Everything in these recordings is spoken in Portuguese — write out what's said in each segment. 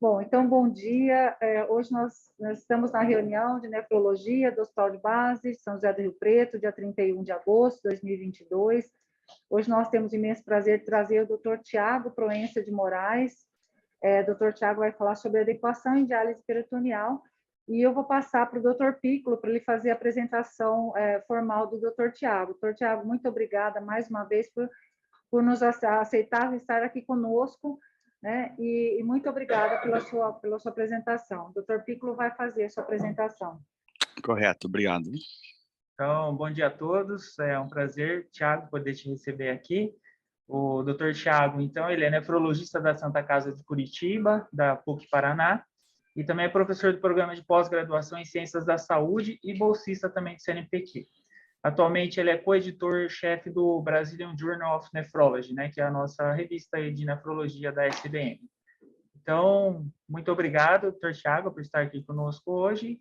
Bom, então, bom dia. Hoje nós estamos na reunião de nefrologia do Hospital de Base, São José do Rio Preto, dia 31 de agosto de 2022. Hoje nós temos imenso prazer de trazer o Dr. Tiago Proença de Moraes. Dr. Tiago vai falar sobre adequação em diálise peritoneal e eu vou passar para o Dr. Piccolo para ele fazer a apresentação formal do Dr. Tiago. Dr. Tiago, muito obrigada mais uma vez por nos aceitar estar aqui conosco, né? E muito obrigada pela sua apresentação. O Dr. Piccolo vai fazer a sua apresentação. Correto, obrigado. Então, bom dia a todos. É um prazer, Tiago, poder te receber aqui. O Dr. Tiago, então, ele é nefrologista da Santa Casa de Curitiba, da PUC Paraná, e também é professor do programa de pós-graduação em Ciências da Saúde e bolsista também do CNPq. Atualmente, ele é coeditor-chefe do Brazilian Journal of Nephrology, né, que é a nossa revista de nefrologia da SBM. Então, muito obrigado, Dr. Tiago, por estar aqui conosco hoje.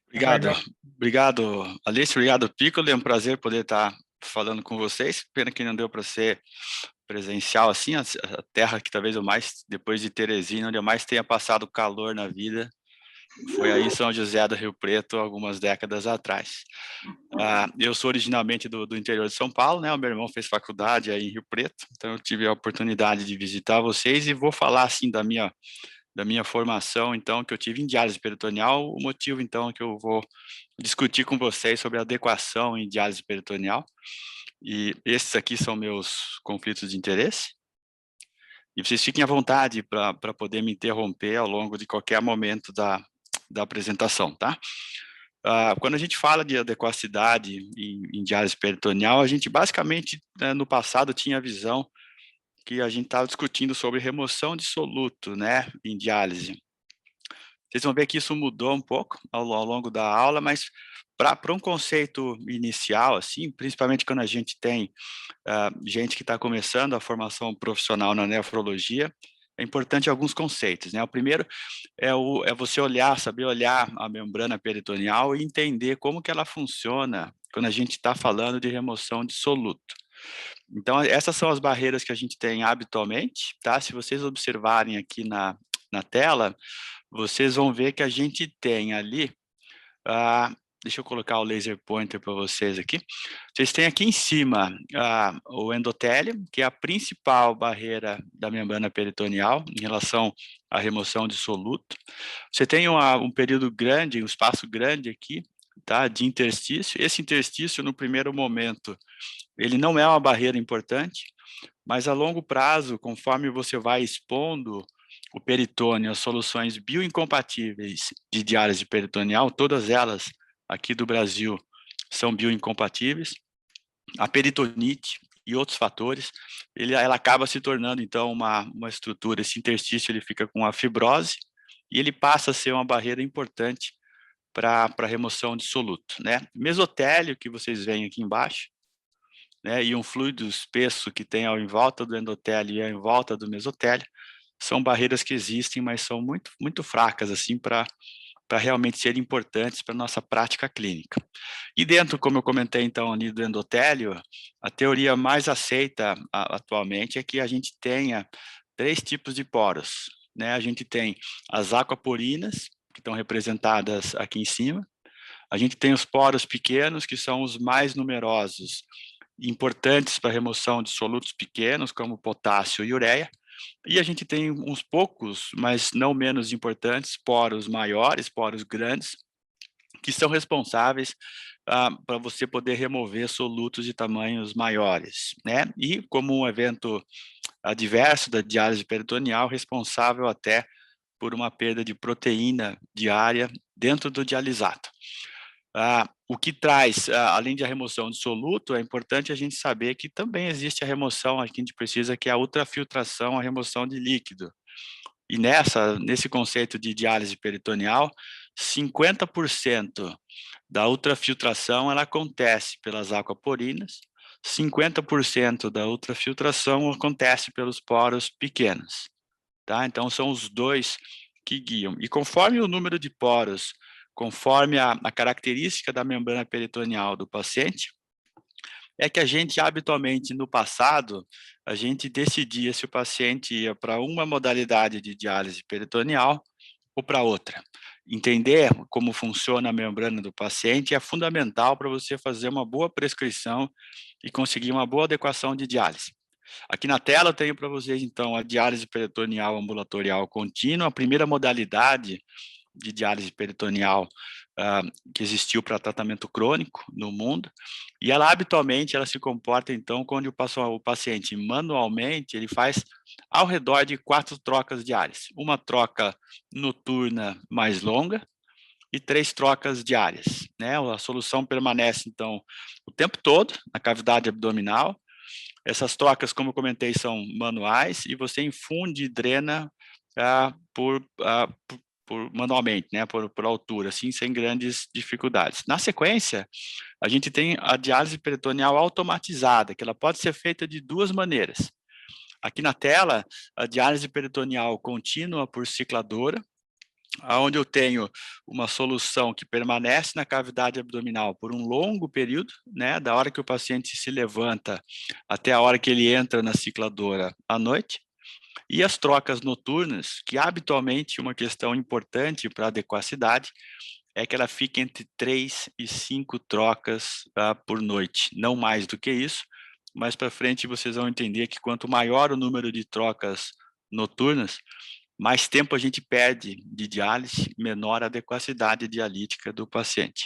Obrigado, Alice, obrigado, Piccolo. É um prazer poder estar falando com vocês. Pena que não deu para ser presencial assim, a terra que talvez eu mais, depois de Teresina, onde eu mais tenha passado calor na vida, foi aí em São José do Rio Preto, algumas décadas atrás. Eu sou originalmente do interior de São Paulo, né? O meu irmão fez faculdade aí em Rio Preto, então eu tive a oportunidade de visitar vocês e vou falar assim da minha formação, então, que eu tive em diálise peritoneal, o motivo, então, que eu vou discutir com vocês sobre adequação em diálise peritoneal. E esses aqui são meus conflitos de interesse. E vocês fiquem à vontade para poder me interromper ao longo de qualquer momento da apresentação, tá? Quando a gente fala de adequacidade em diálise peritoneal, a gente basicamente, né, no passado, tinha a visão que a gente estava discutindo sobre remoção de soluto, né, em diálise. Vocês vão ver que isso mudou um pouco ao longo da aula, mas para um conceito inicial, assim, principalmente quando a gente tem gente que está começando a formação profissional na nefrologia, é importante alguns conceitos, né? O primeiro é você saber olhar a membrana peritoneal e entender como que ela funciona quando a gente está falando de remoção de soluto. Então, essas são as barreiras que a gente tem habitualmente, tá? Se vocês observarem aqui na tela, vocês vão ver que a gente tem ali, deixa eu colocar o laser pointer para vocês aqui. Vocês têm aqui em cima o endotélio, que é a principal barreira da membrana peritoneal em relação à remoção de soluto. Você tem um período grande, um espaço grande aqui, tá, de interstício. Esse interstício, no primeiro momento, ele não é uma barreira importante, mas a longo prazo, conforme você vai expondo o peritônio às soluções bioincompatíveis de diálise peritoneal, todas elas aqui do Brasil são bioincompatíveis, a peritonite e outros fatores, ela acaba se tornando, então, uma estrutura, esse interstício ele fica com a fibrose e ele passa a ser uma barreira importante para a remoção de soluto, né? Mesotélio, que vocês veem aqui embaixo, né, e um fluido espesso que tem em volta do endotélio e em volta do mesotélio, são barreiras que existem, mas são muito, muito fracas, assim, para realmente serem importantes para a nossa prática clínica. E dentro, como eu comentei, então, ali do endotélio, a teoria mais aceita atualmente é que a gente tenha 3 tipos de poros, né? A gente tem as aquaporinas, que estão representadas aqui em cima, a gente tem os poros pequenos, que são os mais numerosos, importantes para a remoção de solutos pequenos, como potássio e ureia, e a gente tem uns poucos, mas não menos importantes, poros maiores, poros grandes, que são responsáveis para você poder remover solutos de tamanhos maiores, né? E como um evento adverso da diálise peritoneal, responsável até por uma perda de proteína diária dentro do dialisato. O que traz, além da remoção de soluto, é importante a gente saber que também existe a remoção, aqui a gente precisa, que é a ultrafiltração, a remoção de líquido. E nesse conceito de diálise peritoneal, 50% da ultrafiltração ela acontece pelas aquaporinas, 50% da ultrafiltração acontece pelos poros pequenos. Tá? Então, são os dois que guiam. E conforme o número de poros, conforme a característica da membrana peritoneal do paciente, é que a gente, habitualmente, no passado, a gente decidia se o paciente ia para uma modalidade de diálise peritoneal ou para outra. Entender como funciona a membrana do paciente é fundamental para você fazer uma boa prescrição e conseguir uma boa adequação de diálise. Aqui na tela eu tenho para vocês, então, a diálise peritoneal ambulatorial contínua, a primeira modalidade de diálise peritoneal que existiu para tratamento crônico no mundo, e ela habitualmente ela se comporta, então, quando o paciente manualmente, ele faz ao redor de 4 trocas diárias, uma troca noturna mais longa e 3 trocas diárias, né? A solução permanece, então, o tempo todo na cavidade abdominal. Essas trocas, como eu comentei, são manuais e você infunde e drena por manualmente, né, por altura, assim, sem grandes dificuldades. Na sequência, a gente tem a diálise peritoneal automatizada, que ela pode ser feita de 2 maneiras. Aqui na tela, a diálise peritoneal contínua por cicladora, onde eu tenho uma solução que permanece na cavidade abdominal por um longo período, né, da hora que o paciente se levanta até a hora que ele entra na cicladora à noite. E as trocas noturnas, que habitualmente uma questão importante para a adequacidade é que ela fica entre 3 e 5 trocas por noite, não mais do que isso. Mais para frente vocês vão entender que quanto maior o número de trocas noturnas, mais tempo a gente perde de diálise, menor a adequacidade dialítica do paciente.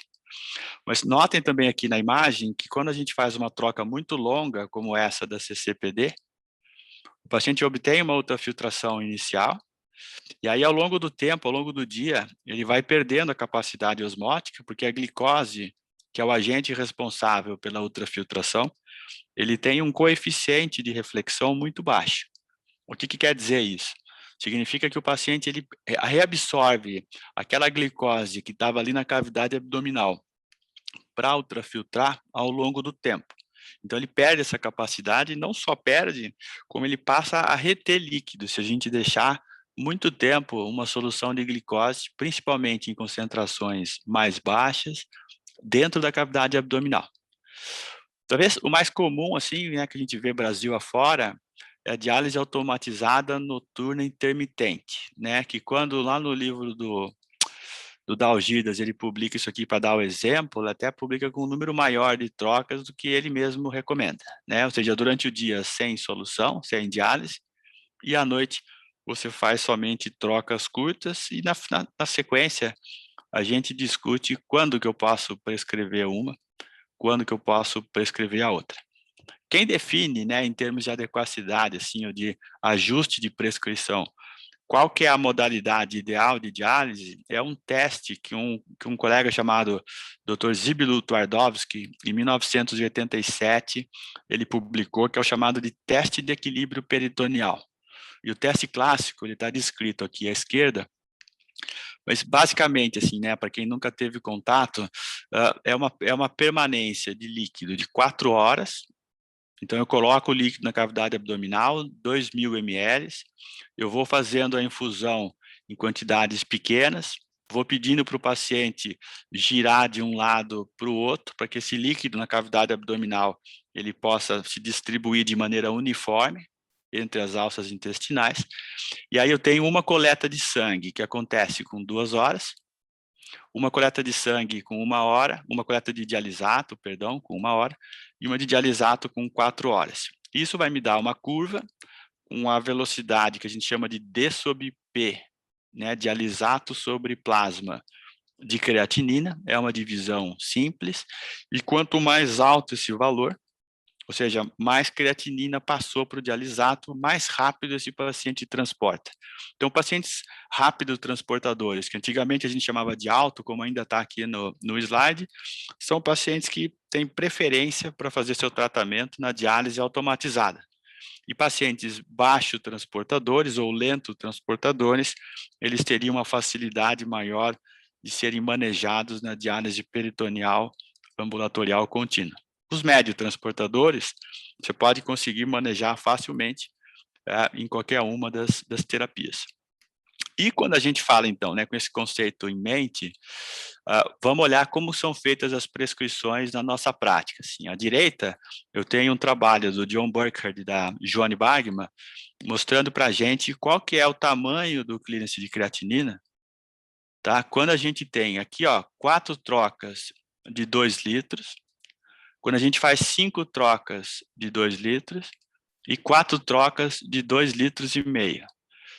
Mas notem também aqui na imagem que quando a gente faz uma troca muito longa, como essa da CCPD, o paciente obtém uma ultrafiltração inicial, e aí ao longo do tempo, ao longo do dia, ele vai perdendo a capacidade osmótica, porque a glicose, que é o agente responsável pela ultrafiltração, ele tem um coeficiente de reflexão muito baixo. O que quer dizer isso? Significa que o paciente ele reabsorve aquela glicose que estava ali na cavidade abdominal para ultrafiltrar ao longo do tempo. Então, ele perde essa capacidade, e não só perde, como ele passa a reter líquido, se a gente deixar muito tempo uma solução de glicose, principalmente em concentrações mais baixas, dentro da cavidade abdominal. Talvez o mais comum, assim, né, que a gente vê Brasil afora, é a diálise automatizada noturna intermitente, né, que quando lá no livro do Dalgidas, ele publica isso aqui para dar o exemplo, ele até publica com um número maior de trocas do que ele mesmo recomenda, né? Ou seja, durante o dia sem solução, sem diálise, e à noite você faz somente trocas curtas e na sequência a gente discute quando que eu posso prescrever uma, quando que eu posso prescrever a outra. Quem define, né, em termos de adequacidade, assim, ou de ajuste de prescrição, qual que é a modalidade ideal de diálise? É um teste que um colega chamado Dr. Zbigniew Twardowski, em 1987, ele publicou, que é o chamado de teste de equilíbrio peritoneal. E o teste clássico, ele está descrito aqui à esquerda, mas basicamente, assim, né, para quem nunca teve contato, é uma permanência de líquido de 4 horas. Então, eu coloco o líquido na cavidade abdominal, 2.000 ml, eu vou fazendo a infusão em quantidades pequenas, vou pedindo para o paciente girar de um lado para o outro, para que esse líquido na cavidade abdominal ele possa se distribuir de maneira uniforme entre as alças intestinais. E aí eu tenho uma coleta de sangue, que acontece com 2 horas, uma coleta de sangue com 1 hora, uma coleta de dialisato, perdão, com 1 hora, e uma de dialisato com 4 horas. Isso vai me dar uma curva com a velocidade que a gente chama de D sobre P, né, dialisato sobre plasma de creatinina, é uma divisão simples, e quanto mais alto esse valor, ou seja, mais creatinina passou para o dialisato, mais rápido esse paciente transporta. Então, pacientes rápidos transportadores, que antigamente a gente chamava de alto, como ainda está aqui no slide, são pacientes que têm preferência para fazer seu tratamento na diálise automatizada. E pacientes baixo transportadores ou lento transportadores, eles teriam uma facilidade maior de serem manejados na diálise peritoneal ambulatorial contínua. Os médio transportadores, você pode conseguir manejar facilmente em qualquer uma das terapias. E quando a gente fala, então, né, com esse conceito em mente, vamos olhar como são feitas as prescrições na nossa prática. Assim, à direita, eu tenho um trabalho do John Burkhardt e da Joane Bagman, mostrando para a gente qual que é o tamanho do clearance de creatinina, tá? Quando a gente tem aqui, ó, 4 trocas de 2 litros, quando a gente faz 5 trocas de 2 litros e 4 trocas de 2,5 litros,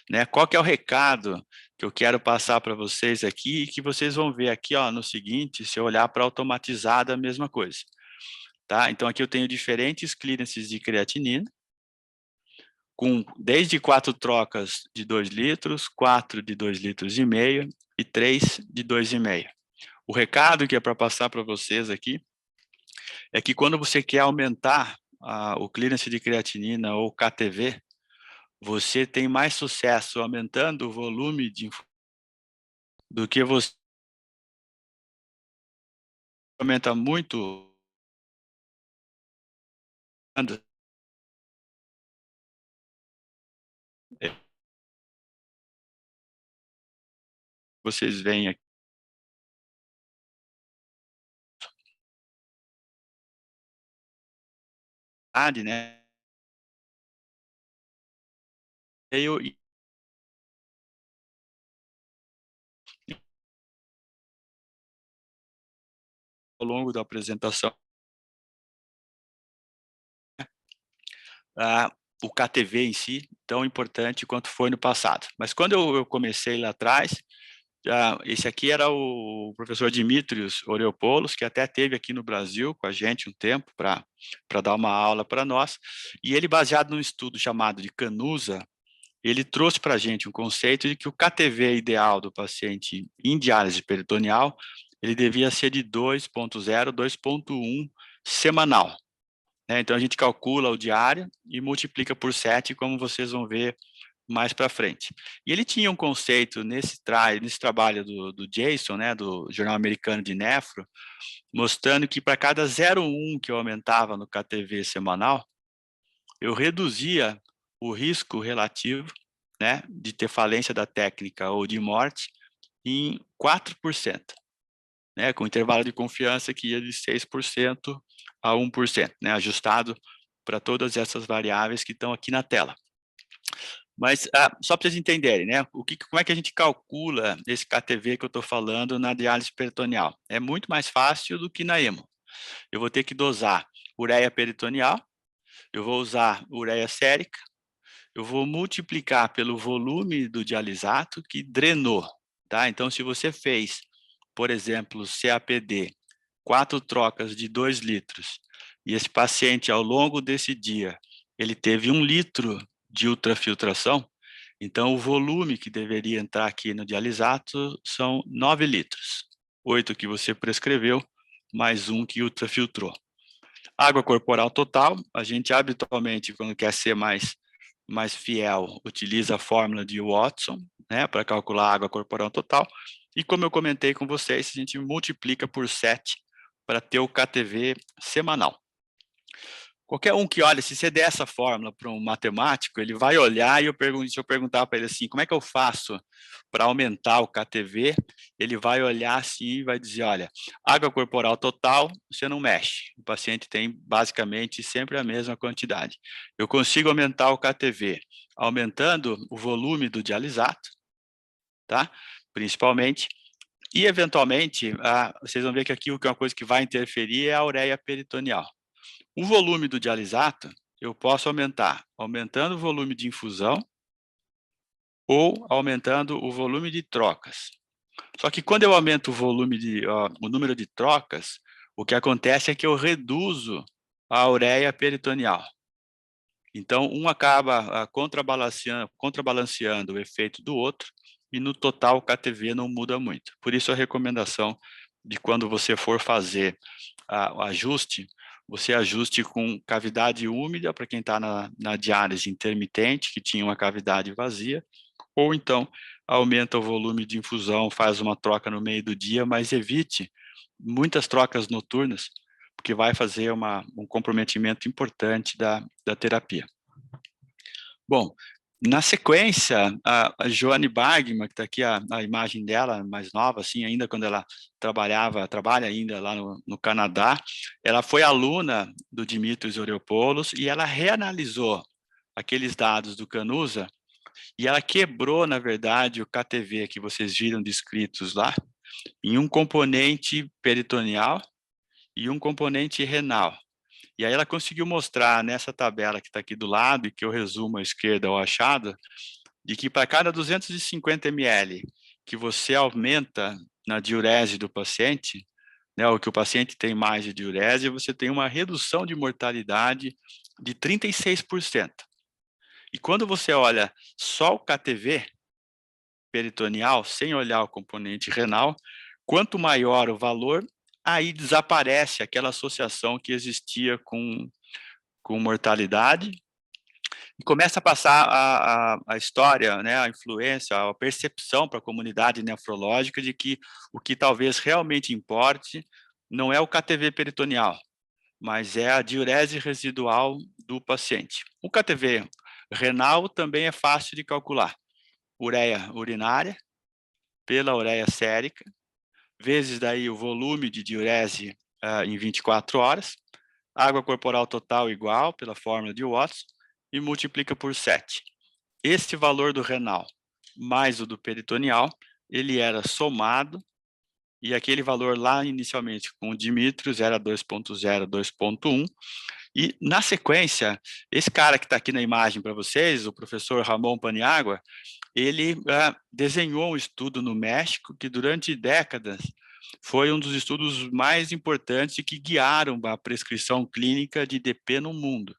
né? Qual que é o recado que eu quero passar para vocês aqui e que vocês vão ver aqui, ó, no seguinte, se eu olhar para automatizada, a mesma coisa, tá? Então, aqui eu tenho diferentes clearances de creatinina, com desde 4 trocas de 2 litros, 4 de 2,5 litros e 3 de 2,5. O recado que é para passar para vocês aqui é que quando você quer aumentar o clearance de creatinina ou KTV, você tem mais sucesso aumentando o volume de do que você aumenta muito. Vocês veem aqui, né? Eu ao longo da apresentação, o KTV em si, tão importante quanto foi no passado. Mas quando eu comecei lá atrás, esse aqui era o professor Dimitrios Oreopoulos, que até teve aqui no Brasil com a gente um tempo para dar uma aula para nós, e ele, baseado num estudo chamado de Canusa, ele trouxe para a gente um conceito de que o KTV ideal do paciente em diálise peritoneal, ele devia ser de 2,0, 2,1 semanal. Então, a gente calcula o diário e multiplica por 7, como vocês vão ver mais para frente. E ele tinha um conceito nesse trabalho do Jason, né, do Jornal Americano de Nefro, mostrando que para cada 0,1 que eu aumentava no KTV semanal, eu reduzia o risco relativo, né, de ter falência da técnica ou de morte em 4%, né, com intervalo de confiança que ia de 6% a 1%, né, ajustado para todas essas variáveis que estão aqui na tela. Mas só para vocês entenderem, né, como é que a gente calcula esse KTV que eu estou falando na diálise peritoneal? É muito mais fácil do que na hemo. Eu vou ter que dosar ureia peritoneal, eu vou usar ureia sérica, eu vou multiplicar pelo volume do dialisato que drenou, tá? Então, se você fez, por exemplo, CAPD, 4 trocas de 2 litros, e esse paciente, ao longo desse dia, ele teve 1 litro de ultrafiltração, então o volume que deveria entrar aqui no dialisato são 9 litros. 8 que você prescreveu, mais 1 que ultrafiltrou. Água corporal total, a gente habitualmente, quando quer ser mais fiel, utiliza a fórmula de Watson, né, para calcular a água corporal total, e como eu comentei com vocês, a gente multiplica por 7 para ter o KTV semanal. Qualquer um que olha, se você der essa fórmula para um matemático, ele vai olhar e se eu perguntar para ele assim, como é que eu faço para aumentar o KTV, ele vai olhar assim e vai dizer, olha, água corporal total, você não mexe. O paciente tem basicamente sempre a mesma quantidade. Eu consigo aumentar o KTV aumentando o volume do dialisato, tá? Principalmente. E, eventualmente, vocês vão ver que aqui uma coisa que vai interferir é a ureia peritoneal. O volume do dialisato, eu posso aumentar, aumentando o volume de infusão ou aumentando o volume de trocas. Só que quando eu aumento o número de trocas, o que acontece é que eu reduzo a ureia peritoneal. Então, um acaba contrabalanceando o efeito do outro e, no total, o KTV não muda muito. Por isso, a recomendação de quando você for fazer o ajuste, você ajuste com cavidade úmida para quem está na diálise intermitente, que tinha uma cavidade vazia, ou então aumenta o volume de infusão, faz uma troca no meio do dia, mas evite muitas trocas noturnas, porque vai fazer um comprometimento importante da terapia. Bom, Na sequência, a Joane Bagman, que está aqui a imagem dela, mais nova, assim, ainda quando ela trabalha ainda lá no Canadá, ela foi aluna do Dimitris Oreopoulos e ela reanalisou aqueles dados do Canusa e ela quebrou, na verdade, o KTV que vocês viram descritos lá em um componente peritoneal e um componente renal. E aí ela conseguiu mostrar nessa tabela que está aqui do lado, e que eu resumo à esquerda o achado, de que para cada 250 ml que você aumenta na diurese do paciente, né, ou que o paciente tem mais de diurese, você tem uma redução de mortalidade de 36%. E quando você olha só o KTV peritoneal, sem olhar o componente renal, quanto maior o valor, aí desaparece aquela associação que existia com mortalidade, e começa a passar a história, né, a influência, a percepção para a comunidade nefrológica de que o que talvez realmente importe não é o KTV peritoneal, mas é a diurese residual do paciente. O KTV renal também é fácil de calcular. Ureia urinária pela ureia sérica, vezes daí o volume de diurese em 24 horas, água corporal total igual pela fórmula de Watson, e multiplica por 7. Esse valor do renal mais o do peritoneal, ele era somado, e aquele valor lá inicialmente com o Dimitris era 2.0, 2.1, e na sequência, esse cara que está aqui na imagem para vocês, o professor Ramon Paniagua, ele desenhou um estudo no México que durante décadas foi um dos estudos mais importantes e que guiaram a prescrição clínica de DP no mundo.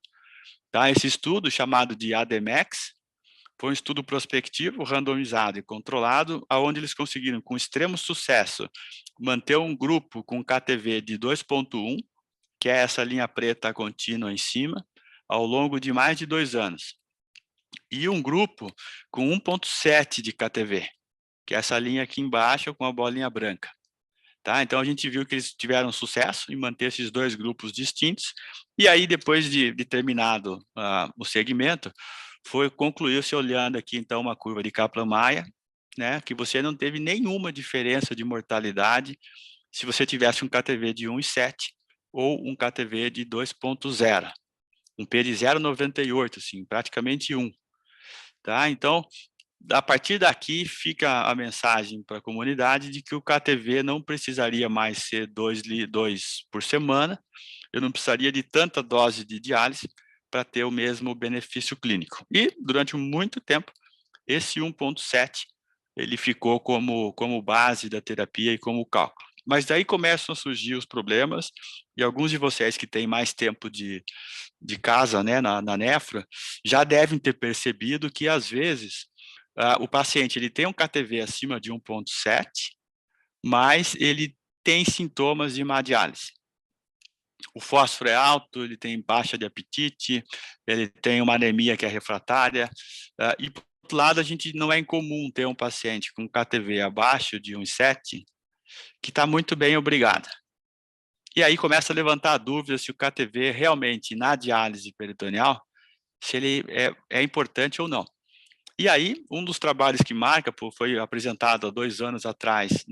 Tá? Esse estudo, chamado de ADMEX, foi um estudo prospectivo, randomizado e controlado, onde eles conseguiram, com extremo sucesso, manter um grupo com KTV de 2.1, que é essa linha preta contínua em cima, ao longo de mais de 2 anos. E um grupo com 1.7 de KTV, que é essa linha aqui embaixo com a bolinha branca. Tá? Então, a gente viu que eles tiveram sucesso em manter esses dois grupos distintos, e aí, depois de terminado o segmento, concluiu-se olhando aqui, então, uma curva de Kaplan-Meier, né, que você não teve nenhuma diferença de mortalidade se você tivesse um KTV de 1,7 ou um KTV de 2.0, um P de 0,98, assim, praticamente 1. Tá? Então, a partir daqui fica a mensagem para a comunidade de que o KTV não precisaria mais ser 2 por semana, eu não precisaria de tanta dose de diálise para ter o mesmo benefício clínico. E, durante muito tempo, esse 1.7 ele ficou como base da terapia e como cálculo. Mas daí começam a surgir os problemas, e alguns de vocês que têm mais tempo de casa, né, na nefra, já devem ter percebido que, às vezes, o paciente ele tem um KTV acima de 1.7, mas ele tem sintomas de hemodiálise. O fósforo é alto, ele tem baixa de apetite, ele tem uma anemia que é refratária, e, por outro lado, a gente não é incomum ter um paciente com KTV abaixo de 1.7 que está muito bem, obrigada. E aí começa a levantar a dúvida se o KTV realmente, na diálise peritoneal, se ele é importante ou não. E aí, um dos trabalhos que marca, foi apresentado há 2 anos atrás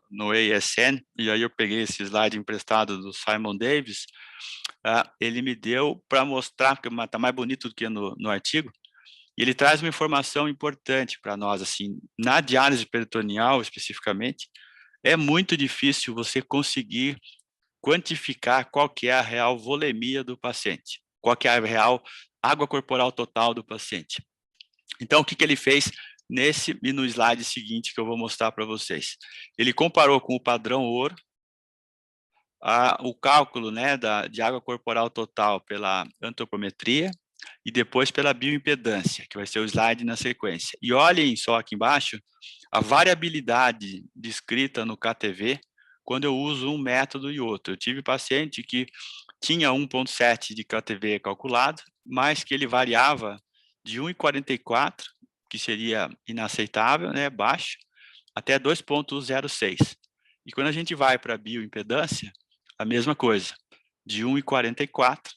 no ASN, e aí eu peguei esse slide emprestado do Simon Davis, ele me deu para mostrar, porque está mais bonito do que no artigo, e ele traz uma informação importante para nós, assim, na diálise peritoneal especificamente, é muito difícil você conseguir quantificar qual que é a real volemia do paciente, qual que é a real água corporal total do paciente. Então, o que ele fez nesse e no slide seguinte que eu vou mostrar para vocês? Ele comparou com o padrão ouro o cálculo, né, de água corporal total pela antropometria e depois pela bioimpedância, que vai ser o slide na sequência. E olhem só aqui embaixo a variabilidade descrita no KTV quando eu uso um método e outro. Eu tive paciente que tinha 1.7 de KTV calculado, mas que ele variava de 1,44, que seria inaceitável, né, baixo, até 2,06. E quando a gente vai para a bioimpedância, a mesma coisa, de 1,44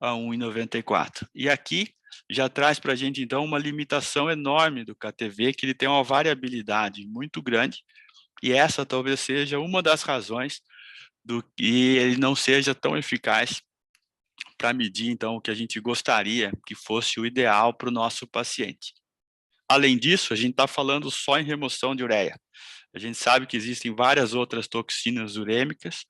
a 1,94. E aqui já traz para a gente, então, uma limitação enorme do KTV, que ele tem uma variabilidade muito grande, e essa talvez seja uma das razões do que ele não seja tão eficaz para medir, então, o que a gente gostaria que fosse o ideal para o nosso paciente. Além disso, a gente está falando só em remoção de ureia. A gente sabe que existem várias outras toxinas urêmicas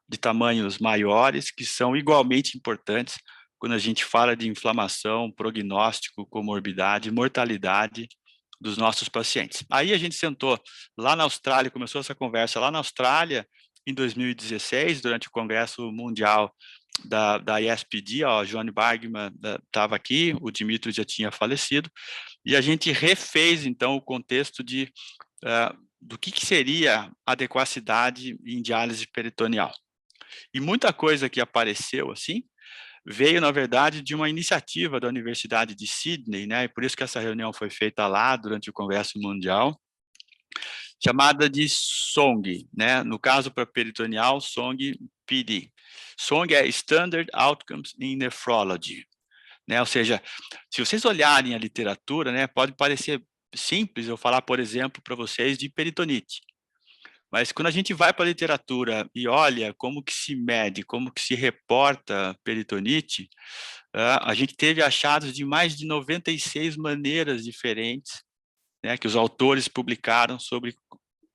de tamanhos maiores que são igualmente importantes quando a gente fala de inflamação, prognóstico, comorbidade, mortalidade dos nossos pacientes. Aí a gente sentou lá na Austrália, começou essa conversa lá na Austrália em 2016, durante o Congresso Mundial da ESPD, ó, Johnny Bargman estava aqui, o Dimitri já tinha falecido, e a gente refez, então, o contexto do que seria adequacidade em diálise peritoneal. E muita coisa que apareceu, assim, veio, na verdade, de uma iniciativa da Universidade de Sydney, né, e por isso que essa reunião foi feita lá, durante o Congresso Mundial, chamada de SONG, né, no caso para peritoneal, SONG PD. SONG é Standard Outcomes in Nephrology, né, ou seja, se vocês olharem a literatura, né, pode parecer simples eu falar, por exemplo, para vocês de peritonite, mas quando a gente vai para a literatura e olha como que se mede, como que se reporta peritonite, a gente teve achados de mais de 96 maneiras diferentes, né, que os autores publicaram sobre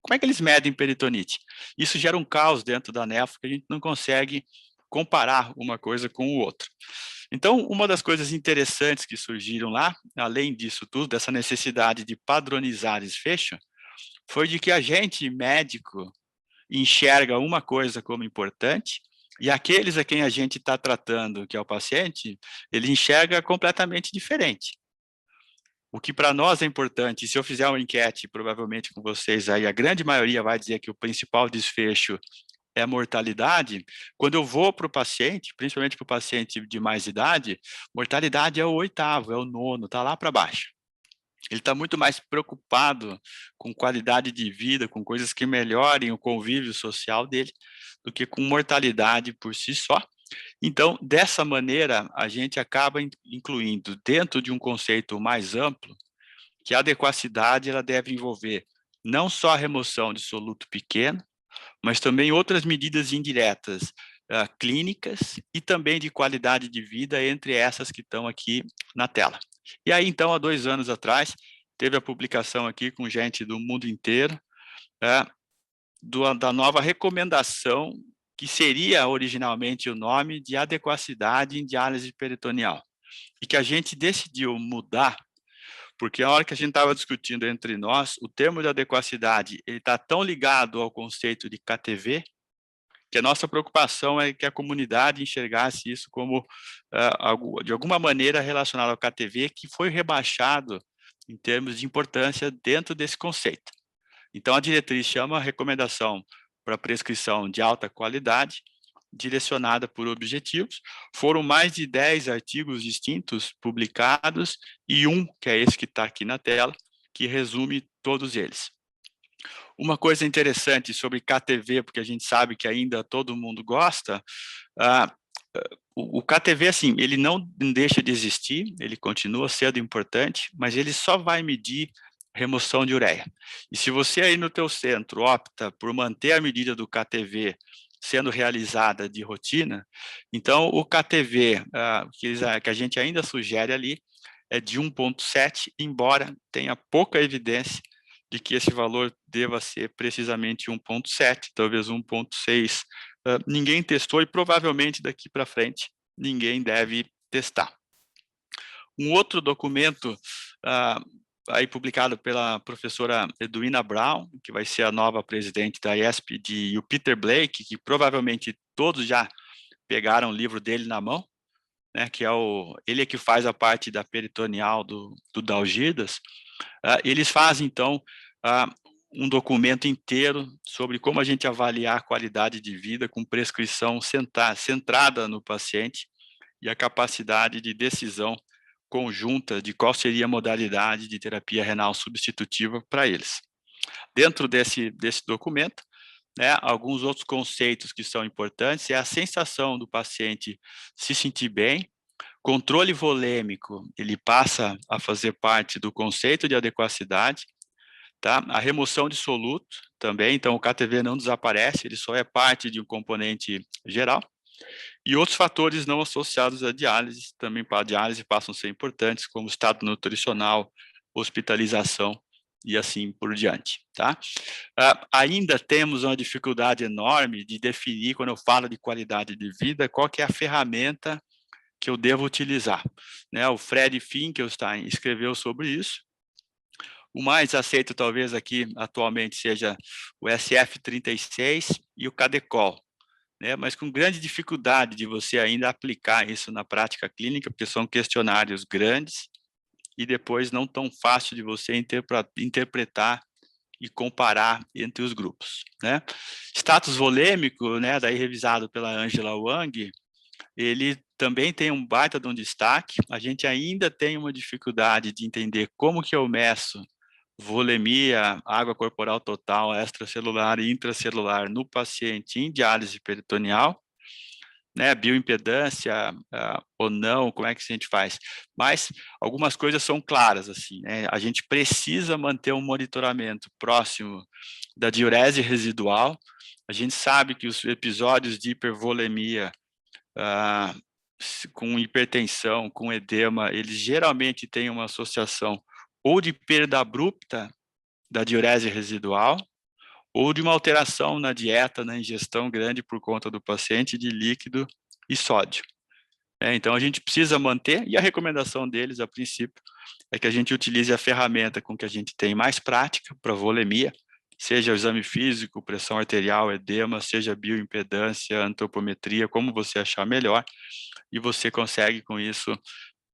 como é que eles medem peritonite. Isso gera um caos dentro da nefro que a gente não consegue comparar uma coisa com o outro. Então, uma das coisas interessantes que surgiram lá, além disso tudo, dessa necessidade de padronizar desfecho, foi de que a gente, médico, enxerga uma coisa como importante e aqueles a quem a gente está tratando, que é o paciente, ele enxerga completamente diferente. O que para nós é importante, se eu fizer uma enquete, provavelmente com vocês aí, a grande maioria vai dizer que o principal desfecho é a mortalidade. Quando eu vou para o paciente, principalmente para o paciente de mais idade, mortalidade é o 8º, é o 9º, está lá para baixo. Ele está muito mais preocupado com qualidade de vida, com coisas que melhorem o convívio social dele, do que com mortalidade por si só. Então, dessa maneira, a gente acaba incluindo dentro de um conceito mais amplo que a adequacidade ela deve envolver não só a remoção de soluto pequeno, mas também outras medidas indiretas, clínicas e também de qualidade de vida, entre essas que estão aqui na tela. E aí, então, há 2 anos atrás, teve a publicação aqui com gente do mundo inteiro, da nova recomendação, que seria originalmente o nome de adequacidade em diálise peritoneal, e que a gente decidiu mudar, porque a hora que a gente estava discutindo entre nós, o termo de adequacidade está tão ligado ao conceito de KTV, que a nossa preocupação é que a comunidade enxergasse isso como, de alguma maneira, relacionado ao KTV, que foi rebaixado em termos de importância dentro desse conceito. Então, a diretriz chama a recomendação para prescrição de alta qualidade, direcionada por objetivos. Foram mais de 10 artigos distintos publicados e um, que é esse que está aqui na tela, que resume todos eles. Uma coisa interessante sobre KTV, porque a gente sabe que ainda todo mundo gosta, o KTV, assim, ele não deixa de existir, ele continua sendo importante, mas ele só vai medir remoção de ureia. E se você aí no teu centro opta por manter a medida do KTV sendo realizada de rotina, então o KTV que a gente ainda sugere ali é de 1,7, embora tenha pouca evidência de que esse valor deva ser precisamente 1,7, talvez 1,6. Ninguém testou e provavelmente daqui para frente ninguém deve testar. Um outro documento aí publicado pela professora Edwina Brown, que vai ser a nova presidente da ESPD, e o Peter Blake, que provavelmente todos já pegaram o livro dele na mão, né, que é ele é que faz a parte da peritoneal do Dalgirdas. Eles fazem, então, um documento inteiro sobre como a gente avaliar a qualidade de vida com prescrição centrada no paciente e a capacidade de decisão conjunta de qual seria a modalidade de terapia renal substitutiva para eles. Dentro desse documento, né, alguns outros conceitos que são importantes é a sensação do paciente se sentir bem Controle volêmico, ele passa a fazer parte do conceito de adequacidade, tá? A remoção de soluto também, então o KTV não desaparece, ele só é parte de um componente geral. E outros fatores não associados à diálise, também para a diálise passam a ser importantes, como estado nutricional, hospitalização e assim por diante, tá? Ainda temos uma dificuldade enorme de definir, quando eu falo de qualidade de vida, qual que é a ferramenta que eu devo utilizar, né? O Fred Finkelstein escreveu sobre isso. O mais aceito, talvez, aqui atualmente seja o SF36 e o CADECOL, né? Mas com grande dificuldade de você ainda aplicar isso na prática clínica, porque são questionários grandes e depois não tão fácil de você interpretar e comparar entre os grupos, né? Status volêmico, né, daí revisado pela Angela Wang, ele também tem um baita de um destaque. A gente ainda tem uma dificuldade de entender como que eu meço volemia, água corporal total, extracelular e intracelular no paciente em diálise peritoneal, né, bioimpedância ou não, como é que a gente faz? Mas algumas coisas são claras, assim, né? A gente precisa manter um monitoramento próximo da diurese residual. A gente sabe que os episódios de hipervolemia com hipertensão, com edema, eles geralmente têm uma associação ou de perda abrupta da diurese residual, ou de uma alteração na dieta, na ingestão grande por conta do paciente de líquido e sódio. Então, a gente precisa manter, e a recomendação deles, a princípio, é que a gente utilize a ferramenta com que a gente tem mais prática para volemia, seja o exame físico, pressão arterial, edema, seja bioimpedância, antropometria, como você achar melhor, e você consegue com isso,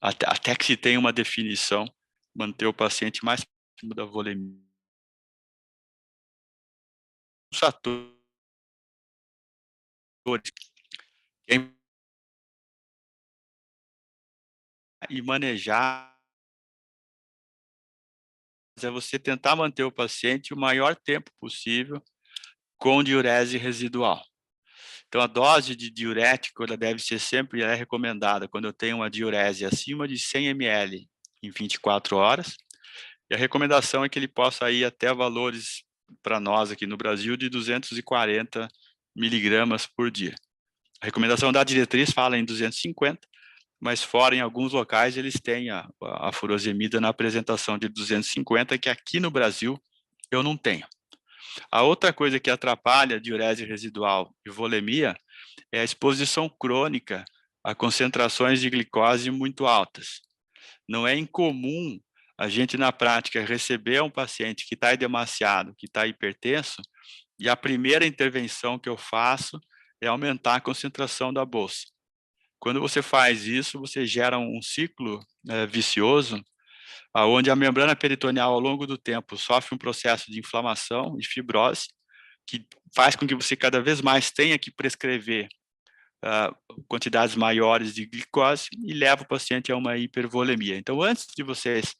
até que se tenha uma definição, manter o paciente mais próximo da volemia. Os fatores e manejar é você tentar manter o paciente o maior tempo possível com diurese residual. Então, a dose de diurético ela deve ser sempre recomendada quando eu tenho uma diurese acima de 100 ml em 24 horas. E a recomendação é que ele possa ir até valores, para nós aqui no Brasil, de 240 miligramas por dia. A recomendação da diretriz fala em 250, mas fora, em alguns locais, eles têm a furosemida na apresentação de 250, que aqui no Brasil eu não tenho. A outra coisa que atrapalha a diurese residual e volemia é a exposição crônica a concentrações de glicose muito altas. Não é incomum a gente, na prática, receber um paciente que está edemaciado, que está hipertenso, e a primeira intervenção que eu faço é aumentar a concentração da bolsa. Quando você faz isso, você gera um ciclo vicioso, onde a membrana peritoneal, ao longo do tempo, sofre um processo de inflamação e fibrose, que faz com que você cada vez mais tenha que prescrever quantidades maiores de glicose e leva o paciente a uma hipervolemia. Então, antes de vocês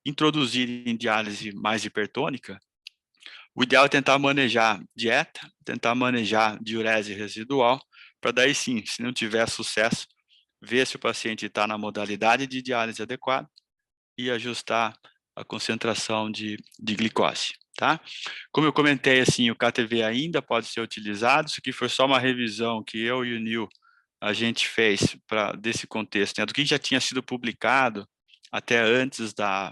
introduzirem diálise mais hipertônica, o ideal é tentar manejar dieta, tentar manejar diurese residual, para daí sim, se não tiver sucesso, ver se o paciente está na modalidade de diálise adequada e ajustar a concentração de glicose, tá? Como eu comentei, assim, o KTV ainda pode ser utilizado, isso aqui foi só uma revisão que eu e o Nil, a gente fez desse contexto, né, do que já tinha sido publicado até antes da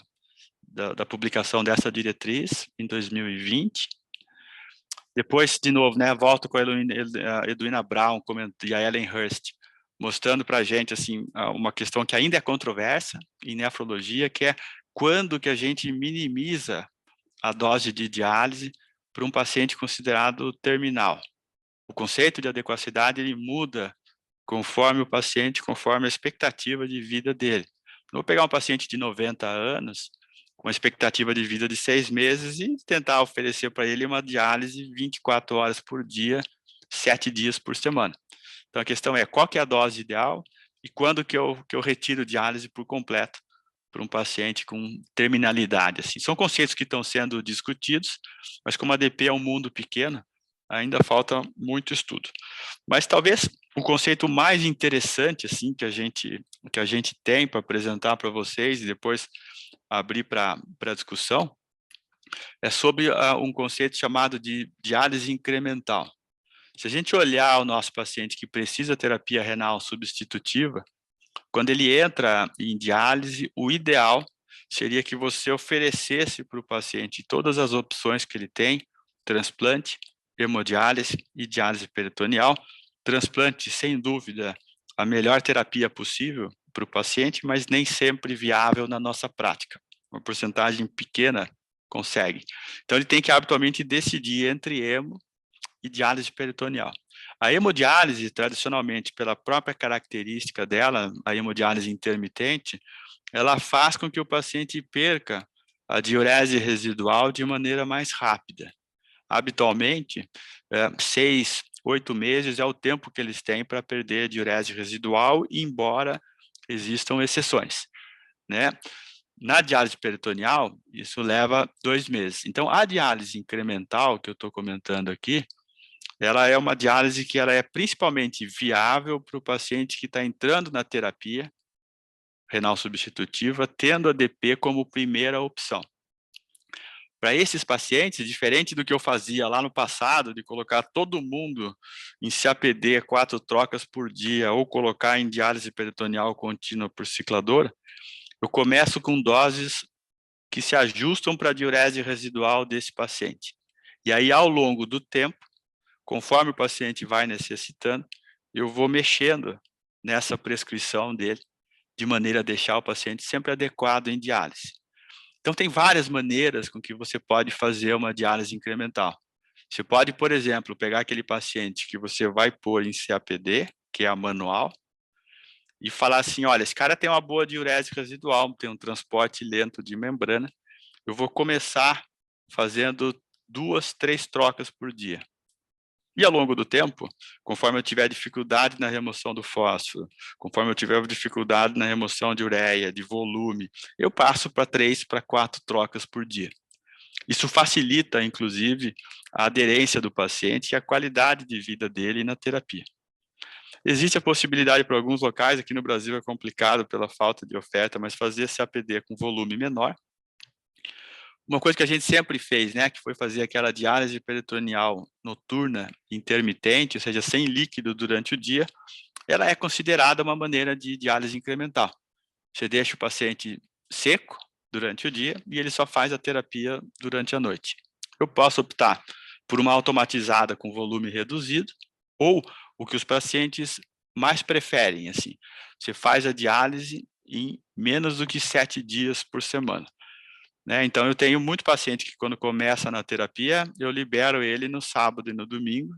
publicação dessa diretriz, em 2020. Depois, de novo, né, volto com a Edwina Brown e a Ellen Hurst, mostrando para a gente assim, uma questão que ainda é controversa em nefrologia, que é quando que a gente minimiza a dose de diálise para um paciente considerado terminal. O conceito de adequacidade ele muda conforme o paciente, conforme a expectativa de vida dele. Vou pegar um paciente de 90 anos, com uma expectativa de vida de 6 meses e tentar oferecer para ele uma diálise 24 horas por dia, 7 dias por semana. Então, a questão é qual que é a dose ideal e quando que eu retiro diálise por completo para um paciente com terminalidade. Assim. São conceitos que estão sendo discutidos, mas como a ADP é um mundo pequeno, ainda falta muito estudo. Mas talvez o conceito mais interessante assim que a gente tem para apresentar para vocês e depois abrir para discussão é sobre um conceito chamado de diálise incremental. Se a gente olhar o nosso paciente que precisa de terapia renal substitutiva, quando ele entra em diálise, o ideal seria que você oferecesse para o paciente todas as opções que ele tem: transplante, hemodiálise e diálise peritoneal. Transplante, sem dúvida, a melhor terapia possível para o paciente, mas nem sempre viável na nossa prática. Uma porcentagem pequena consegue. Então, ele tem que habitualmente decidir entre hemo e diálise peritoneal. A hemodiálise, tradicionalmente, pela própria característica dela, a hemodiálise intermitente, ela faz com que o paciente perca a diurese residual de maneira mais rápida. Habitualmente, 6, 8 meses é o tempo que eles têm para perder a diurese residual, embora existam exceções, né? Na diálise peritoneal, isso leva 2 meses. Então, a diálise incremental, que eu estou comentando aqui, ela é uma diálise que ela é principalmente viável para o paciente que está entrando na terapia renal substitutiva, tendo a DP como primeira opção. Para esses pacientes, diferente do que eu fazia lá no passado, de colocar todo mundo em CAPD 4 trocas por dia, ou colocar em diálise peritoneal contínua por cicladora, eu começo com doses que se ajustam para a diurese residual desse paciente. E aí, ao longo do tempo, conforme o paciente vai necessitando, eu vou mexendo nessa prescrição dele, de maneira a deixar o paciente sempre adequado em diálise. Então, tem várias maneiras com que você pode fazer uma diálise incremental. Você pode, por exemplo, pegar aquele paciente que você vai pôr em CAPD, que é a manual, e falar assim: olha, esse cara tem uma boa diurese residual, tem um transporte lento de membrana, eu vou começar fazendo 2, 3 trocas por dia. E ao longo do tempo, conforme eu tiver dificuldade na remoção do fósforo, conforme eu tiver dificuldade na remoção de ureia, de volume, eu passo para 3, para 4 trocas por dia. Isso facilita, inclusive, a aderência do paciente e a qualidade de vida dele na terapia. Existe a possibilidade para alguns locais, aqui no Brasil é complicado pela falta de oferta, mas fazer CAPD com volume menor. Uma coisa que a gente sempre fez, né, que foi fazer aquela diálise peritoneal noturna intermitente, ou seja, sem líquido durante o dia, ela é considerada uma maneira de diálise incremental. Você deixa o paciente seco durante o dia e ele só faz a terapia durante a noite. Eu posso optar por uma automatizada com volume reduzido, ou o que os pacientes mais preferem, assim, você faz a diálise em menos do que 7 dias por semana. Né? Então, eu tenho muito paciente que, quando começa na terapia, eu libero ele no sábado e no domingo,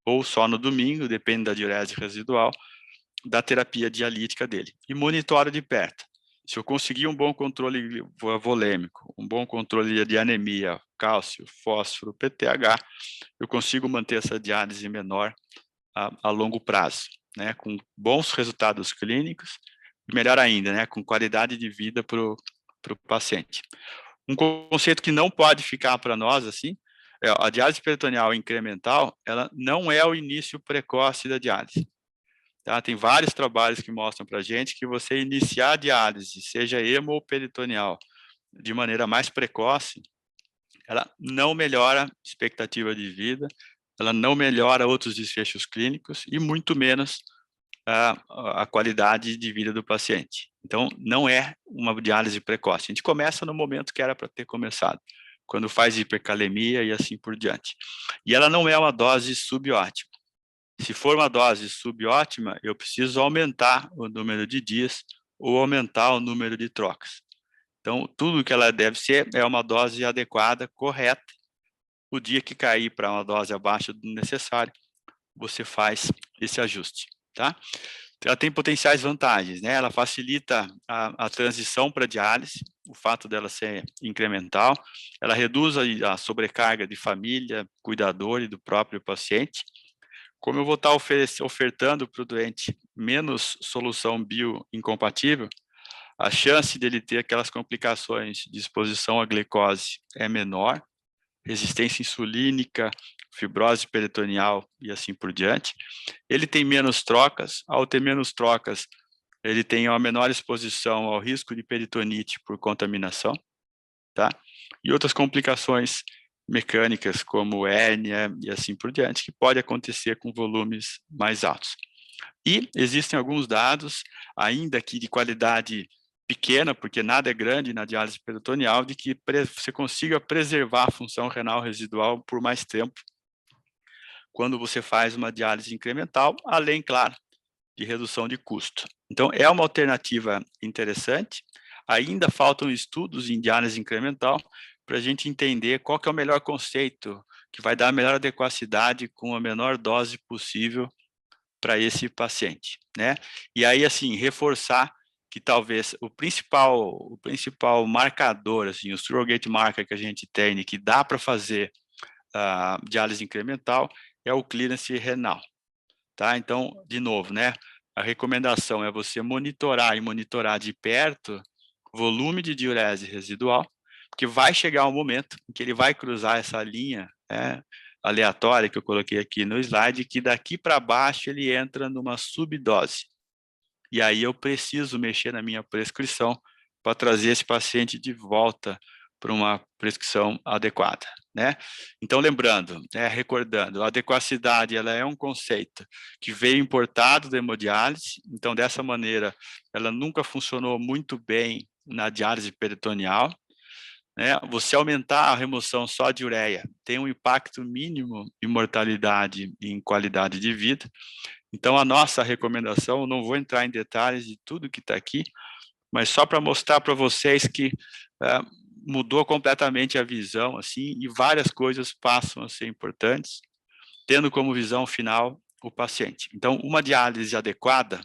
ou só no domingo, depende da diurese residual, da terapia dialítica dele. E monitoro de perto. Se eu conseguir um bom controle volêmico, um bom controle de anemia, cálcio, fósforo, PTH, eu consigo manter essa diálise menor a longo prazo, né? Com bons resultados clínicos, e melhor ainda, né? Com qualidade de vida para o paciente. Um conceito que não pode ficar para nós, assim, é a diálise peritoneal incremental, ela não é o início precoce da diálise. Tá? Tem vários trabalhos que mostram para a gente que você iniciar a diálise, seja hemo ou peritoneal, de maneira mais precoce, ela não melhora a expectativa de vida, ela não melhora outros desfechos clínicos e muito menos a qualidade de vida do paciente. Então, não é uma diálise precoce. A gente começa no momento que era para ter começado, quando faz hipercalemia e assim por diante. E ela não é uma dose subótima. Se for uma dose subótima, eu preciso aumentar o número de dias ou aumentar o número de trocas. Então, tudo que ela deve ser é uma dose adequada, correta. O dia que cair para uma dose abaixo do necessário, você faz esse ajuste. Tá? Ela tem potenciais vantagens, né? Ela facilita a transição para diálise, o fato dela ser incremental, ela reduz a sobrecarga de família, cuidador e do próprio paciente. Como eu vou estar ofertando para o doente menos solução bioincompatível, a chance dele ter aquelas complicações de exposição à glicose é menor, resistência insulínica, fibrose peritoneal e assim por diante. Ele tem menos trocas, ao ter menos trocas, ele tem uma menor exposição ao risco de peritonite por contaminação, tá? E outras complicações mecânicas, como hérnia e assim por diante, que pode acontecer com volumes mais altos. E existem alguns dados, ainda que de qualidade pequena, porque nada é grande na diálise peritoneal, de que você consiga preservar a função renal residual por mais tempo, quando você faz uma diálise incremental, além, claro, de redução de custo. Então, é uma alternativa interessante. Ainda faltam estudos em diálise incremental para a gente entender qual que é o melhor conceito, que vai dar a melhor adequacidade com a menor dose possível para esse paciente, né? E aí, assim, reforçar que talvez o principal marcador, assim, o surrogate marker que a gente tem, que dá para fazer diálise incremental, é o clearance renal, tá? Então, de novo, né? A recomendação é você monitorar e monitorar de perto o volume de diurese residual, porque vai chegar um momento em que ele vai cruzar essa linha, né, aleatória que eu coloquei aqui no slide, que daqui para baixo ele entra numa subdose. E aí eu preciso mexer na minha prescrição para trazer esse paciente de volta para uma prescrição adequada, né? Então, lembrando, recordando, a adequacidade, ela é um conceito que veio importado da hemodiálise, então, dessa maneira, ela nunca funcionou muito bem na diálise peritoneal, né? Você aumentar a remoção só de ureia tem um impacto mínimo em mortalidade e em qualidade de vida. Então, a nossa recomendação, não vou entrar em detalhes de tudo que está aqui, mas só para mostrar para vocês que mudou completamente a visão, assim, e várias coisas passam a ser importantes, tendo como visão final o paciente. Então, uma diálise adequada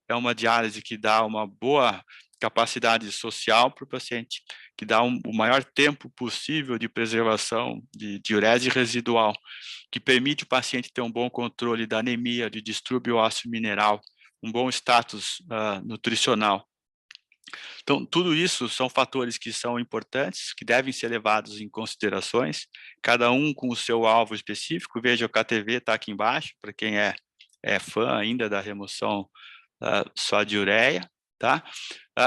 é uma diálise que dá uma boa capacidade social para o paciente, que dá o maior tempo possível de preservação de diurese residual, que permite o paciente ter um bom controle da anemia, de distúrbio ósseo mineral, um bom status nutricional. Então, tudo isso são fatores que são importantes, que devem ser levados em considerações, cada um com o seu alvo específico. Veja, o KTV está aqui embaixo, para quem é fã ainda da remoção só de ureia, tá?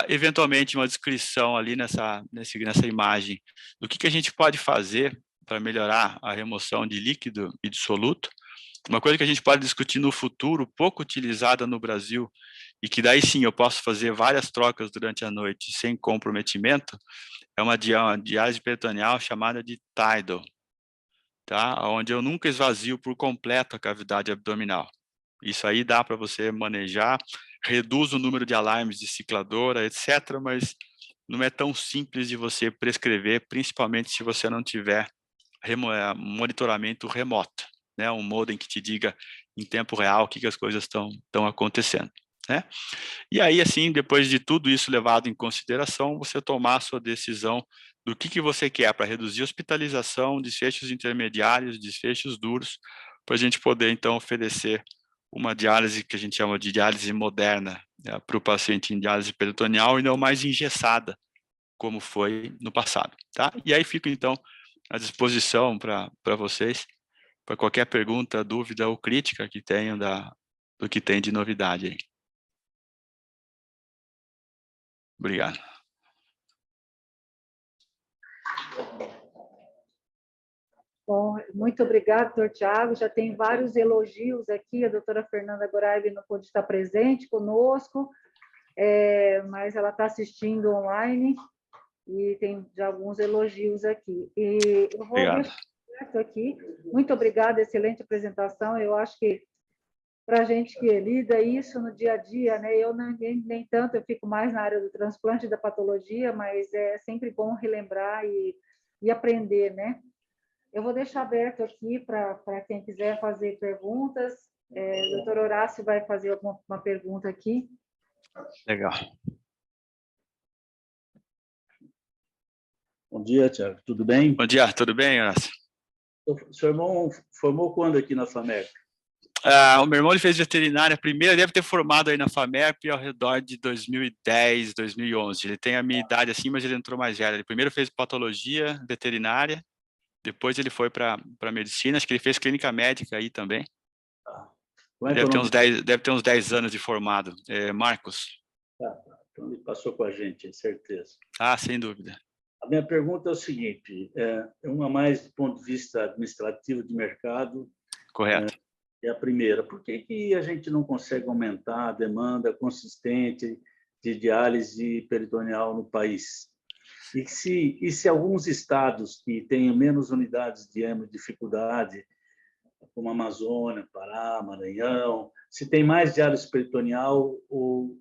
Eventualmente, uma descrição ali nessa imagem do que a gente pode fazer para melhorar a remoção de líquido e de soluto. Uma coisa que a gente pode discutir no futuro, pouco utilizada no Brasil, e que daí sim eu posso fazer várias trocas durante a noite sem comprometimento, é uma diálise peritoneal chamada de tidal, tá? Onde eu nunca esvazio por completo a cavidade abdominal. Isso aí dá para você manejar, reduz o número de alarmes de cicladora, etc., mas não é tão simples de você prescrever, principalmente se você não tiver monitoramento remoto, né? Um modem que te diga em tempo real o que as coisas estão acontecendo, né? E aí, assim, depois de tudo isso levado em consideração, você tomar a sua decisão do que você quer para reduzir hospitalização, desfechos intermediários, desfechos duros, para a gente poder, então, oferecer uma diálise que a gente chama de diálise moderna, né, para o paciente em diálise peritoneal e não mais engessada, como foi no passado, tá? E aí fico, então, à disposição para vocês, para qualquer pergunta, dúvida ou crítica que tenham do que tem de novidade aí. Obrigado. Bom, muito obrigada, doutor Tiago. Já tem vários elogios aqui. A doutora Fernanda Goraibi não pôde estar presente conosco, mas ela está assistindo online e tem já alguns elogios aqui. E eu vou deixar aqui. Muito obrigada, excelente apresentação. Eu acho que para a gente que lida isso no dia a dia, né? Eu nem tanto, eu fico mais na área do transplante e da patologia, mas é sempre bom relembrar e aprender, né? Eu vou deixar aberto aqui para quem quiser fazer perguntas. O doutor Horácio vai fazer uma pergunta aqui. Legal. Bom dia, Tiago. Tudo bem? Bom dia, tudo bem, Horácio? O seu irmão formou quando aqui na FAMERP? O meu irmão ele fez veterinária primeiro, deve ter formado aí na FAMERP ao redor de 2010, 2011. Ele tem a minha idade assim, mas ele entrou mais velho. Ele primeiro fez patologia veterinária, depois ele foi para medicina, acho que ele fez clínica médica aí também. Tá. Como é que Deve é o ter nome? deve ter uns 10 anos de formado. Marcos. Tá. Então ele passou com a gente, certeza. Ah, sem dúvida. A minha pergunta é o seguinte, uma mais do ponto de vista administrativo de mercado. Correto. É a primeira. Por que a gente não consegue aumentar a demanda consistente de diálise peritoneal no país? E se alguns estados que têm menos unidades de hemodificuldade, como Amazônia, Pará, Maranhão, se tem mais diálise peritoneal ou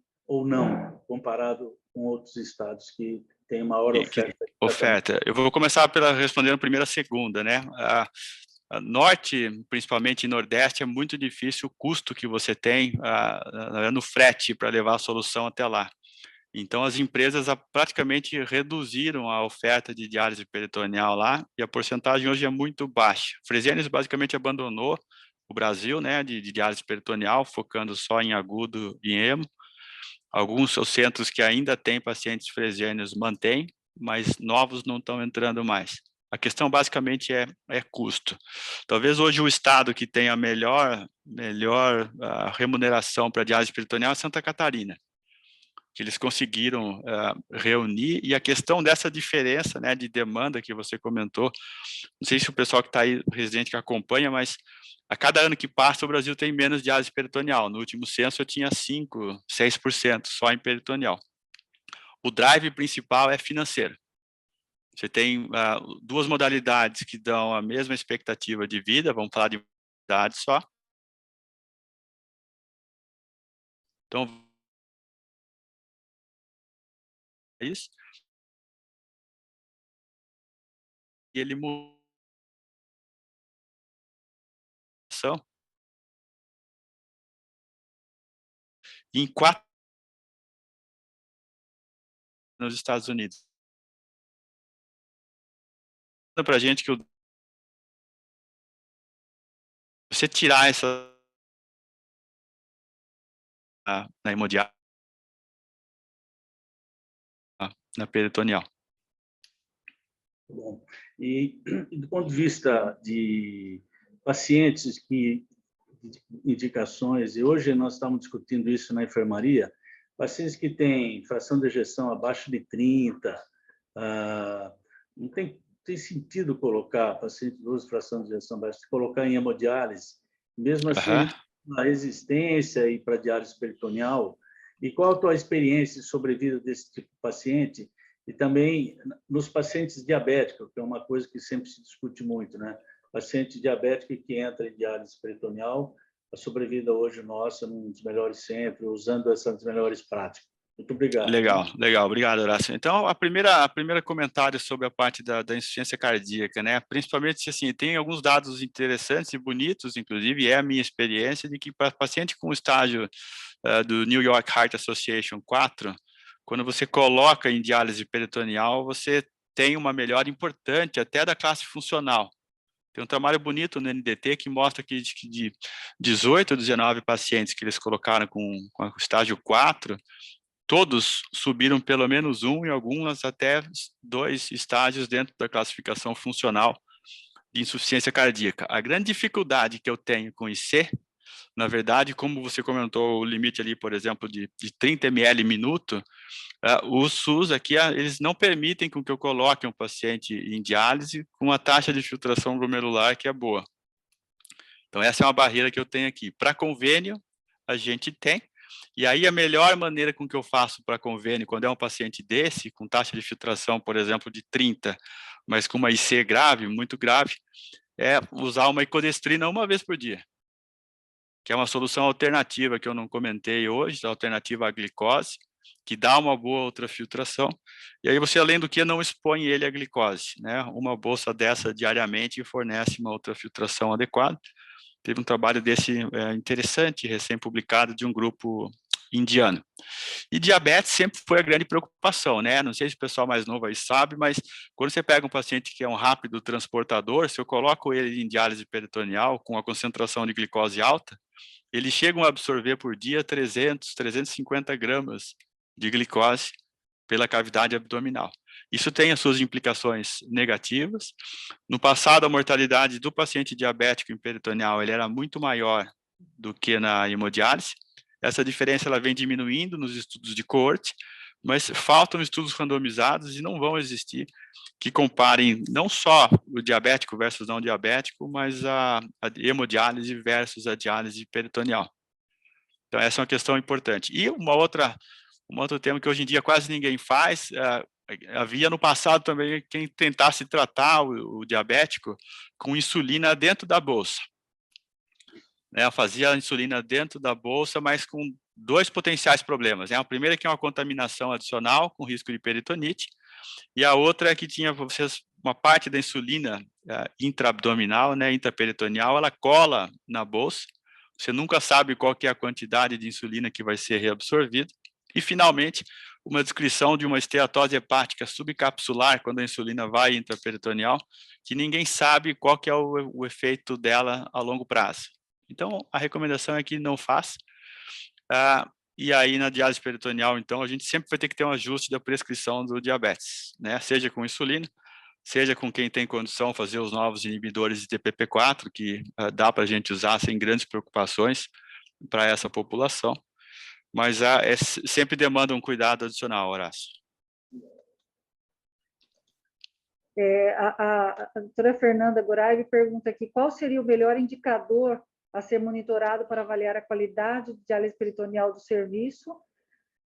não, comparado com outros estados que têm maior oferta? Oferta. Eu vou começar pela respondendo a primeira e a segunda, né? Norte, principalmente e Nordeste, é muito difícil o custo que você tem no frete para levar a solução até lá. Então, as empresas praticamente reduziram a oferta de diálise peritoneal lá e a porcentagem hoje é muito baixa. Fresenius basicamente abandonou o Brasil, né, de diálise peritoneal, focando só em agudo e hemo. Alguns centros que ainda têm pacientes Fresenius mantêm, mas novos não estão entrando mais. A questão basicamente é custo. Talvez hoje o estado que tenha a melhor remuneração para diálise peritoneal é Santa Catarina, que eles conseguiram reunir, e a questão dessa diferença, né, de demanda que você comentou, não sei se o pessoal que está aí, o residente que acompanha, mas a cada ano que passa o Brasil tem menos diálise peritoneal. No último censo eu tinha 5%, 6% só em peritoneal. O drive principal é financeiro. Você tem duas modalidades que dão a mesma expectativa de vida, vamos falar de idade só. Então, é isso. E ele mudou em 4 nos Estados Unidos. Para a gente que você tirar essa na hemodiálise, na peritoneal. Bom, e do ponto de vista de pacientes que indicações, e hoje nós estamos discutindo isso na enfermaria, pacientes que têm fração de ejeção abaixo de 30, não tem sentido colocar paciente de uso fração de ejeção abaixo, colocar em hemodiálise, mesmo assim, a resistência e para diálise peritoneal. E qual a tua experiência de sobrevida desse tipo de paciente? E também nos pacientes diabéticos, que é uma coisa que sempre se discute muito, né? Paciente diabético que entra em diálise peritoneal, a sobrevida hoje nossa num dos melhores centros, usando essas melhores práticas. Muito obrigado. Legal, obrigado, Horácio. Então, a primeira comentário sobre a parte da insuficiência cardíaca, né? Principalmente, assim, tem alguns dados interessantes e bonitos, inclusive, é a minha experiência de que para paciente com estágio do New York Heart Association 4, quando você coloca em diálise peritoneal, você tem uma melhora importante até da classe funcional. Tem um trabalho bonito no NDT que mostra que de 18 ou 19 pacientes que eles colocaram com estágio 4, todos subiram pelo menos um e algumas até 2 estágios dentro da classificação funcional de insuficiência cardíaca. A grande dificuldade que eu tenho com IC, na verdade, como você comentou, o limite ali, por exemplo, de 30 ml minuto, o SUS aqui, eles não permitem com que eu coloque um paciente em diálise com uma taxa de filtração glomerular que é boa. Então, essa é uma barreira que eu tenho aqui. Para convênio, a gente tem. E aí, a melhor maneira com que eu faço para convênio, quando é um paciente desse, com taxa de filtração, por exemplo, de 30, mas com uma IC grave, muito grave, é usar uma icodestrina uma vez por dia, que é uma solução alternativa que eu não comentei hoje, alternativa à glicose, que dá uma boa ultrafiltração, e aí você, além do que, não expõe ele à glicose, né? Uma bolsa dessa diariamente fornece uma ultrafiltração adequada. Teve um trabalho desse interessante, recém-publicado, de um grupo indiano. E diabetes sempre foi a grande preocupação, né? Não sei se o pessoal mais novo aí sabe, mas quando você pega um paciente que é um rápido transportador, se eu coloco ele em diálise peritoneal com a concentração de glicose alta, eles chegam a absorver por dia 300, 350 gramas de glicose pela cavidade abdominal. Isso tem as suas implicações negativas. No passado, a mortalidade do paciente diabético em peritoneal ele era muito maior do que na hemodiálise. Essa diferença ela vem diminuindo nos estudos de coorte, mas faltam estudos randomizados e não vão existir que comparem não só o diabético versus não diabético, mas a hemodiálise versus a diálise peritoneal. Então, essa é uma questão importante. E um outro tema que hoje em dia quase ninguém faz, havia no passado também quem tentasse tratar o diabético com insulina dentro da bolsa. Né, fazia a insulina dentro da bolsa, mas com dois potenciais problemas. Né? A primeira é que é uma contaminação adicional, com risco de peritonite, e a outra é que tinha uma parte da insulina intraabdominal, né, intraperitoneal, ela cola na bolsa, você nunca sabe qual que é a quantidade de insulina que vai ser reabsorvida, e finalmente, uma descrição de uma esteatose hepática subcapsular, quando a insulina vai intraperitoneal, que ninguém sabe qual que é o efeito dela a longo prazo. Então, a recomendação é que não faça. E aí, na diálise peritoneal, então, a gente sempre vai ter que ter um ajuste da prescrição do diabetes, né? Seja com insulina, seja com quem tem condição fazer os novos inibidores de TPP4, que dá para a gente usar sem grandes preocupações para essa população. Mas sempre demanda um cuidado adicional, Horácio. A doutora Fernanda Gorai pergunta aqui, qual seria o melhor indicador a ser monitorado para avaliar a qualidade de diálise peritoneal do serviço?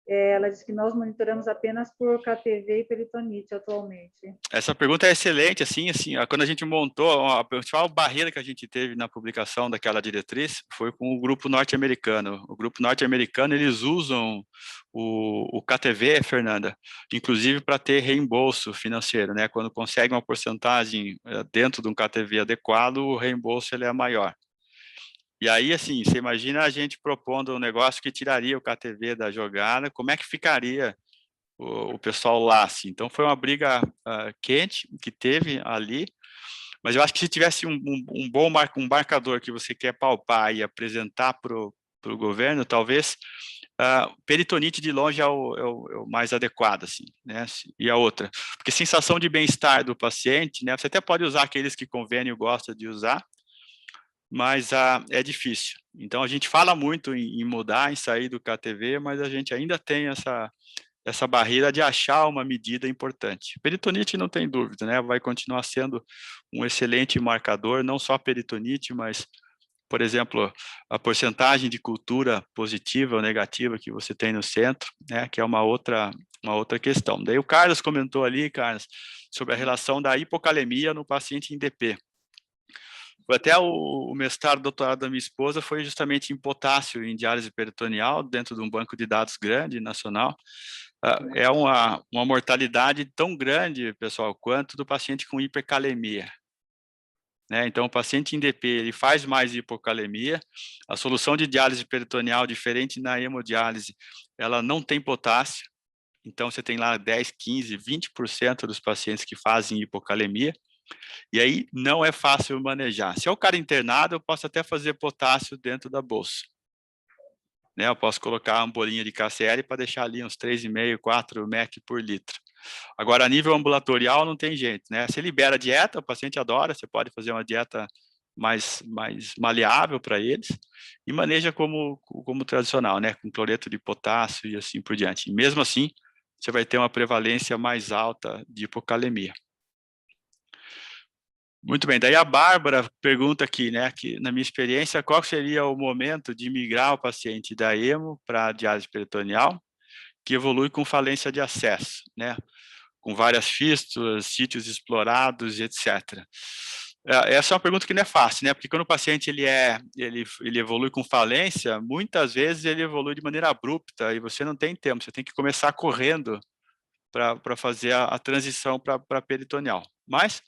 Ela diz que nós monitoramos apenas por KTV e peritonite atualmente. Essa pergunta é excelente, assim, quando a gente montou, a principal barreira que a gente teve na publicação daquela diretriz foi com o grupo norte-americano. O grupo norte-americano, eles usam o KTV, Fernanda, inclusive para ter reembolso financeiro, né? Quando consegue uma porcentagem dentro de um KTV adequado, o reembolso ele é maior. E aí, assim, você imagina a gente propondo um negócio que tiraria o KTV da jogada, como é que ficaria o pessoal lá, assim? Então, foi uma briga quente que teve ali, mas eu acho que se tivesse um bom marcador que você quer palpar e apresentar para o governo, talvez peritonite de longe é o mais adequado, assim, né? E a outra, porque sensação de bem-estar do paciente, né? Você até pode usar aqueles que convênio gosta de usar, mas é difícil. Então, a gente fala muito em mudar, em sair do KTV, mas a gente ainda tem essa barreira de achar uma medida importante. Peritonite não tem dúvida, né? Vai continuar sendo um excelente marcador, não só peritonite, mas, por exemplo, a porcentagem de cultura positiva ou negativa que você tem no centro, né? Que é uma outra questão. Daí o Carlos comentou ali, Carlos, sobre a relação da hipocalemia no paciente em DP. Até o mestrado, doutorado da minha esposa foi justamente em potássio, em diálise peritoneal, dentro de um banco de dados grande, nacional. É uma mortalidade tão grande, pessoal, quanto do paciente com hipercalemia. Né? Então, o paciente em DP, ele faz mais hipocalemia. A solução de diálise peritoneal, diferente na hemodiálise, ela não tem potássio. Então, você tem lá 10, 15, 20% dos pacientes que fazem hipocalemia. E aí não é fácil manejar. Se é o cara internado, eu posso até fazer potássio dentro da bolsa. Né? Eu posso colocar uma bolinha de KCl para deixar ali uns 3,5, 4 mEq por litro. Agora, a nível ambulatorial, não tem jeito. Né? Você libera a dieta, o paciente adora, você pode fazer uma dieta mais maleável para eles e maneja como tradicional, né? Com cloreto de potássio e assim por diante. E mesmo assim, você vai ter uma prevalência mais alta de hipocalemia. Muito bem, daí a Bárbara pergunta aqui, né, que na minha experiência, qual seria o momento de migrar o paciente da hemo para a diálise peritoneal, que evolui com falência de acesso, né, com várias fístulas, sítios explorados, etc. Essa é uma pergunta que não é fácil, né, porque quando o paciente ele evolui com falência, muitas vezes ele evolui de maneira abrupta e você não tem tempo, você tem que começar correndo para fazer a transição para peritoneal. Mas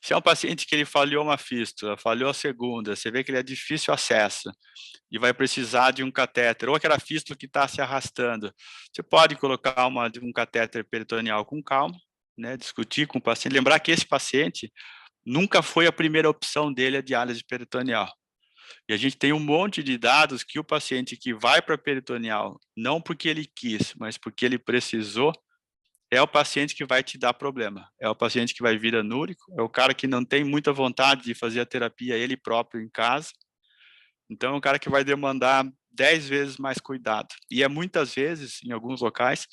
se é um paciente que ele falhou uma fístula, falhou a segunda, você vê que ele é difícil acesso e vai precisar de um catéter, ou aquela fístula que está se arrastando, você pode colocar um catéter peritoneal com calma, né, discutir com o paciente, lembrar que esse paciente nunca foi a primeira opção dele a diálise peritoneal. E a gente tem um monte de dados que o paciente que vai para peritoneal, não porque ele quis, mas porque ele precisou, é o paciente que vai te dar problema. É o paciente que vai vir anúrico, é o cara que não tem muita vontade de fazer a terapia ele próprio em casa. Então, é um cara que vai demandar 10 vezes mais cuidado. E é muitas vezes, em alguns locais,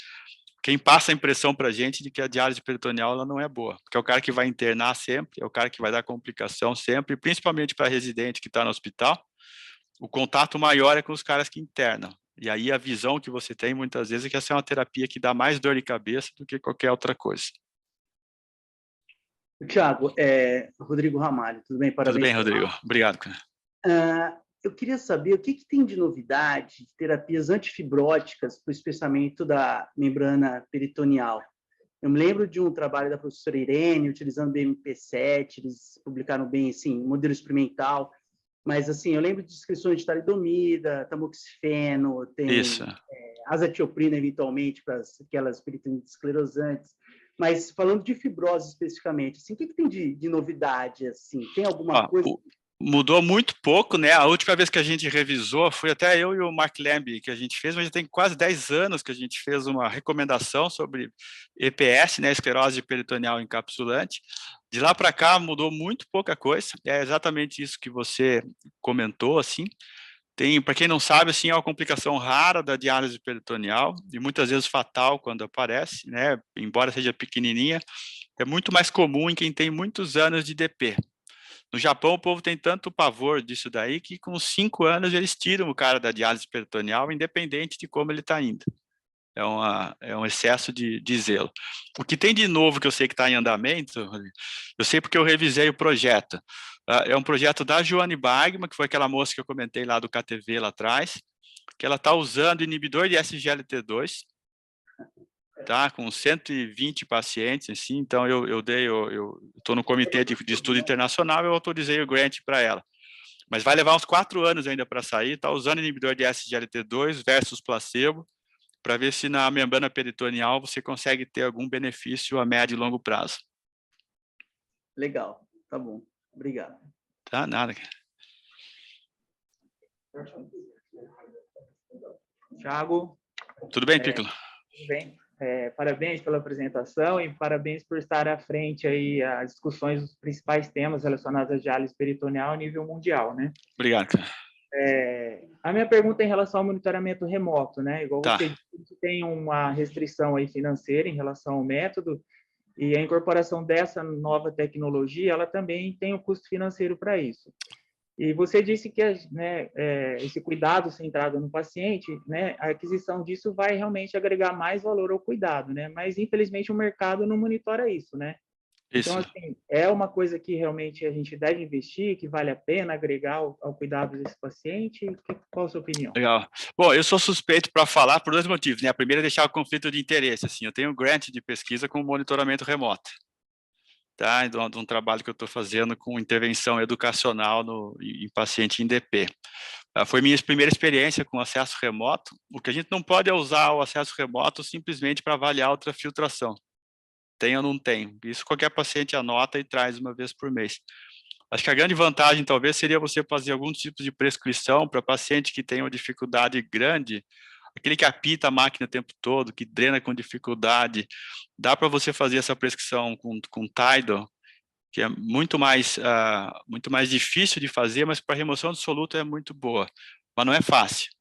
quem passa a impressão para a gente de que a diálise peritoneal ela não é boa, porque é o cara que vai internar sempre, é o cara que vai dar complicação sempre, principalmente para residente que está no hospital, o contato maior é com os caras que internam. E aí a visão que você tem, muitas vezes, é que essa é uma terapia que dá mais dor de cabeça do que qualquer outra coisa. Tiago, Rodrigo Ramalho, tudo bem? Parabéns. Tudo bem, Rodrigo. Obrigado. Eu queria saber o que tem de novidade de terapias antifibróticas para o espessamento da membrana peritoneal. Eu me lembro de um trabalho da professora Irene, utilizando o BMP7, eles publicaram bem, assim, modelo experimental, mas, assim, eu lembro de descrições de talidomida, tamoxifeno, tem azatioprina, eventualmente, para aquelas peritonites esclerosantes. Mas, falando de fibrose especificamente, assim, o que tem de novidade? Assim? Tem alguma coisa... Mudou muito pouco, né? A última vez que a gente revisou, foi até eu e o Mark Lamb que a gente fez, mas já tem quase 10 anos que a gente fez uma recomendação sobre EPS, né? Esclerose peritoneal encapsulante. De lá para cá mudou muito pouca coisa. É exatamente isso que você comentou, assim. Tem, para quem não sabe, assim, é uma complicação rara da diálise peritoneal e muitas vezes fatal quando aparece, né? Embora seja pequenininha, é muito mais comum em quem tem muitos anos de DP. No Japão, o povo tem tanto pavor disso daí que com 5 anos eles tiram o cara da diálise peritoneal, independente de como ele está indo. É um excesso de zelo. O que tem de novo que eu sei que está em andamento, eu sei porque eu revisei o projeto. É um projeto da Joane Bagman, que foi aquela moça que eu comentei lá do KTV lá atrás, que ela está usando inibidor de SGLT2, tá, com 120 pacientes, assim, então eu estou no comitê de estudo internacional, eu autorizei o grant para ela. Mas vai levar uns 4 anos ainda para sair, tá usando inibidor de SGLT2 versus placebo, para ver se na membrana peritoneal você consegue ter algum benefício a médio e longo prazo. Legal, tá bom. Obrigado. Tá, nada. Tiago. Tudo bem, Piccolo? Tudo bem. Parabéns pela apresentação e parabéns por estar à frente aí as discussões dos principais temas relacionados à diálise peritoneal a nível mundial, né? Obrigado, cara. A minha pergunta é em relação ao monitoramento remoto, né? Igual Tá. você disse, tem uma restrição aí financeira em relação ao método e a incorporação dessa nova tecnologia, ela também tem um custo financeiro para isso. E você disse que, né, esse cuidado centrado no paciente, né, a aquisição disso vai realmente agregar mais valor ao cuidado, né? Mas, infelizmente, o mercado não monitora isso, né? Isso. Então, assim, é uma coisa que realmente a gente deve investir, que vale a pena agregar ao cuidado desse paciente? Qual a sua opinião? Legal. Bom, eu sou suspeito para falar por 2 motivos, né? A primeira é deixar o conflito de interesse, assim, eu tenho um grant de pesquisa com monitoramento remoto, tá? De um trabalho que eu estou fazendo com intervenção educacional em paciente em DP. Foi minha primeira experiência com acesso remoto. O que a gente não pode é usar o acesso remoto simplesmente para avaliar a ultrafiltração. Tem ou não tem? Isso qualquer paciente anota e traz uma vez por mês. Acho que a grande vantagem, talvez, seria você fazer algum tipo de prescrição para paciente que tem uma dificuldade grande, aquele que apita a máquina o tempo todo, que drena com dificuldade. Dá para você fazer essa prescrição com Tidal, que é muito mais difícil de fazer, mas para remoção de soluto é muito boa, mas não é fácil.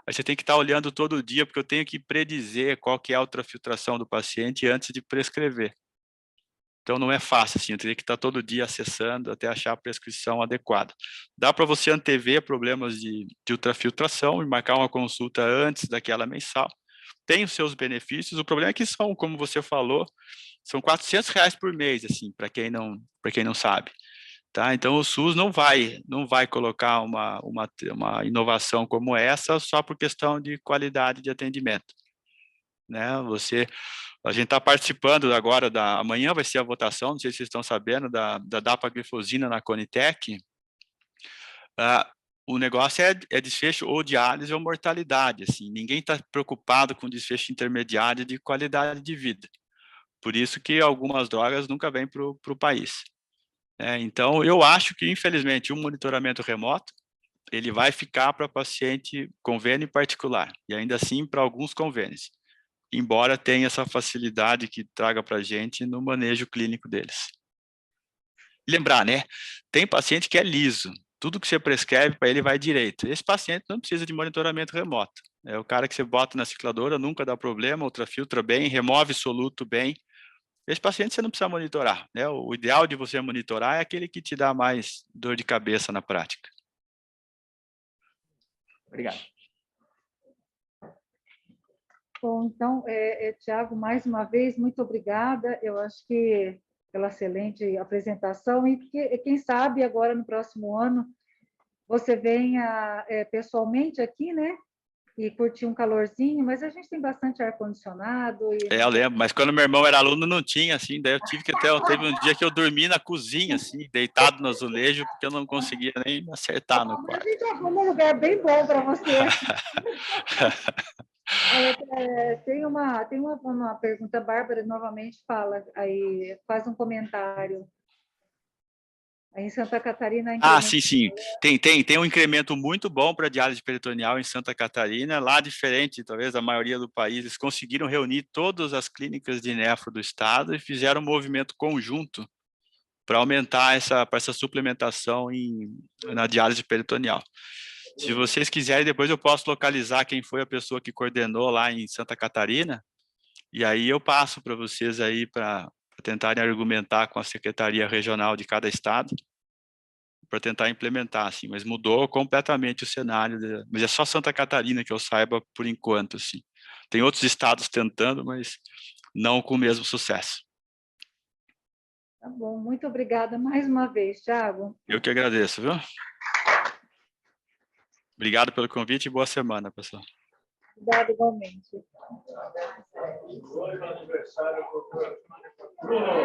Aí você tem que estar olhando todo dia, porque eu tenho que predizer qual que é a ultrafiltração do paciente antes de prescrever. Então, não é fácil, assim, eu teria que estar todo dia acessando até achar a prescrição adequada. Dá para você antever problemas de ultrafiltração e marcar uma consulta antes daquela mensal. Tem os seus benefícios, o problema é que são, como você falou, são R$400 por mês, assim, para quem não sabe. Tá? Então, o SUS não vai colocar uma inovação como essa só por questão de qualidade de atendimento. Né? A gente está participando agora, amanhã vai ser a votação, não sei se vocês estão sabendo, da dapaglifosina na Conitec. O negócio é desfecho ou diálise ou mortalidade. Assim, ninguém está preocupado com desfecho intermediário de qualidade de vida. Por isso que algumas drogas nunca vêm para o país. Então, eu acho que, infelizmente, o monitoramento remoto ele vai ficar para paciente convênio particular, e ainda assim para alguns convênios, embora tenha essa facilidade que traga para a gente no manejo clínico deles. Lembrar, né? Tem paciente que é liso, tudo que você prescreve para ele vai direito. Esse paciente não precisa de monitoramento remoto. É o cara que você bota na cicladora, nunca dá problema, ultrafiltra bem, remove soluto bem. Esse paciente você não precisa monitorar, né? O ideal de você monitorar é aquele que te dá mais dor de cabeça na prática. Obrigado. Bom, então, Tiago, mais uma vez, muito obrigada. Eu acho que pela excelente apresentação e que, quem sabe, agora no próximo ano, você venha pessoalmente aqui, né? E curtir um calorzinho, mas a gente tem bastante ar-condicionado. Eu lembro, mas quando meu irmão era aluno não tinha, assim, daí eu tive que teve um dia que eu dormi na cozinha, assim, deitado no azulejo, porque eu não conseguia nem acertar no quarto. A gente arruma um lugar bem bom para você. Tem uma pergunta, Bárbara novamente fala, aí faz um comentário. Aí em Santa Catarina... Sim. Tem um incremento muito bom para diálise peritoneal em Santa Catarina, lá diferente, talvez, da maioria do país, eles conseguiram reunir todas as clínicas de nefro do estado e fizeram um movimento conjunto para aumentar essa suplementação na diálise peritoneal. Se vocês quiserem, depois eu posso localizar quem foi a pessoa que coordenou lá em Santa Catarina, e aí eu passo para vocês aí para tentarem argumentar com a Secretaria Regional de cada estado, para tentar implementar, assim, mas mudou completamente o cenário, mas é só Santa Catarina que eu saiba por enquanto, assim. Tem outros estados tentando, mas não com o mesmo sucesso. Tá bom, muito obrigada mais uma vez, Tiago. Eu que agradeço, viu? Obrigado pelo convite e boa semana, pessoal. Obrigada igualmente. Hoje é aniversário do Bruno.